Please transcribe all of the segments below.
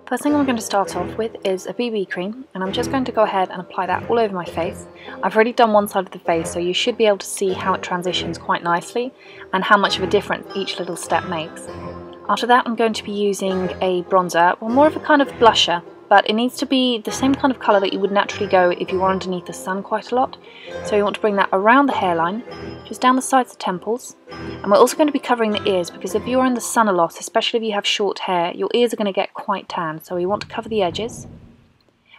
First thing I'm going to start off with is a BB cream, and I'm just going to go ahead and apply that all over my face. I've already done one side of the face, so you should be able to see how it transitions quite nicely and how much of a difference each little step makes. After that I'm going to be using a bronzer, or more of a kind of blusher, but it needs to be the same kind of colour that you would naturally go if you were underneath the sun quite a lot. So you want to bring that around the hairline, just down the sides of the temples, and we're also going to be covering the ears because if you're in the sun a lot, especially if you have short hair, your ears are going to get quite tan, so we want to cover the edges.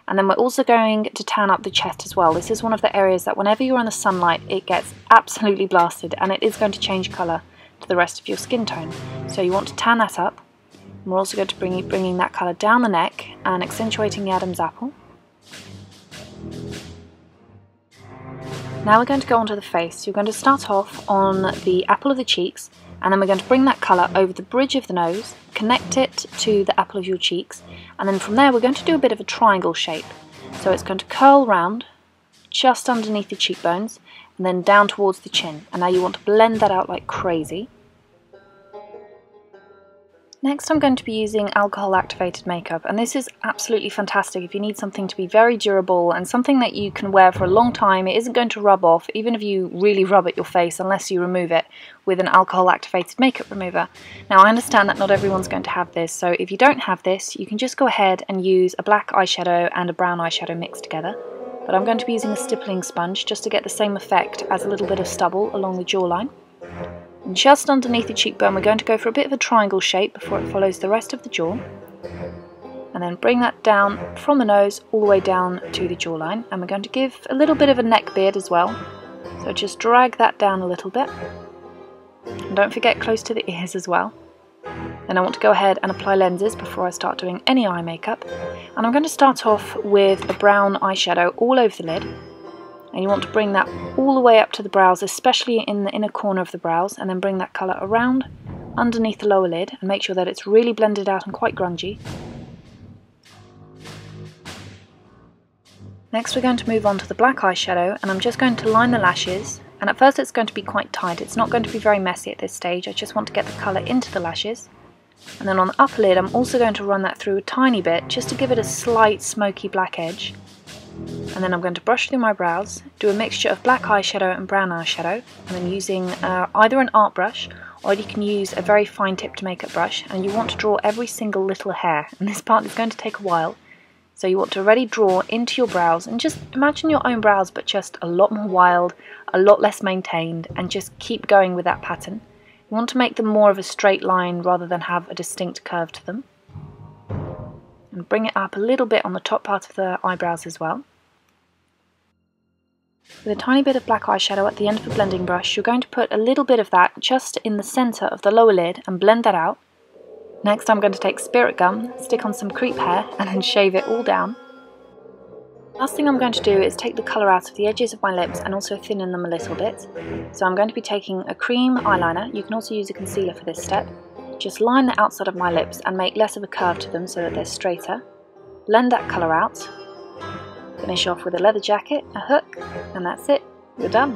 And then we're also going to tan up the chest as well. This is one of the areas that whenever you're in the sunlight it gets absolutely blasted, and it is going to change colour to the rest of your skin tone. So you want to tan that up. And we're also going to bringing that colour down the neck and accentuating the Adam's apple. Now we're going to go onto the face. You're going to start off on the apple of the cheeks, and then we're going to bring that colour over the bridge of the nose, connect it to the apple of your cheeks, and then from there we're going to do a bit of a triangle shape. So it's going to curl round just underneath the cheekbones and then down towards the chin. And now you want to blend that out like crazy. Next I'm going to be using alcohol activated makeup, and this is absolutely fantastic if you need something to be very durable and something that you can wear for a long time. It isn't going to rub off even if you really rub at your face unless you remove it with an alcohol activated makeup remover. Now I understand that not everyone's going to have this, so if you don't have this you can just go ahead and use a black eyeshadow and a brown eyeshadow mixed together. But I'm going to be using a stippling sponge just to get the same effect as a little bit of stubble along the jawline. And just underneath the cheekbone we're going to go for a bit of a triangle shape before it follows the rest of the jaw. And then bring that down from the nose all the way down to the jawline. And we're going to give a little bit of a neck beard as well. So just drag that down a little bit. And don't forget close to the ears as well. Then I want to go ahead and apply lenses before I start doing any eye makeup. And I'm going to start off with a brown eyeshadow all over the lid. And you want to bring that all the way up to the brows, especially in the inner corner of the brows, and then bring that colour around underneath the lower lid and make sure that it's really blended out and quite grungy. Next we're going to move on to the black eyeshadow, and I'm just going to line the lashes, and at first it's going to be quite tight. It's not going to be very messy at this stage. I just want to get the colour into the lashes. And then on the upper lid I'm also going to run that through a tiny bit just to give it a slight smoky black edge. And then I'm going to brush through my brows, do a mixture of black eyeshadow and brown eyeshadow, and then using either an art brush or you can use a very fine tipped makeup brush, and you want to draw every single little hair, and this part is going to take a while. So you want to really draw into your brows and just imagine your own brows but just a lot more wild, a lot less maintained, and just keep going with that pattern. You want to make them more of a straight line rather than have a distinct curve to them. And bring it up a little bit on the top part of the eyebrows as well. With a tiny bit of black eyeshadow at the end of the blending brush, you're going to put a little bit of that just in the centre of the lower lid and blend that out. Next I'm going to take spirit gum, stick on some creep hair and then shave it all down. Last thing I'm going to do is take the colour out of the edges of my lips and also thinnen them a little bit. So I'm going to be taking a cream eyeliner. You can also use a concealer for this step. Just line the outside of my lips and make less of a curve to them so that they're straighter. Blend that colour out. Finish off with a leather jacket, a hook, and that's it. You're done.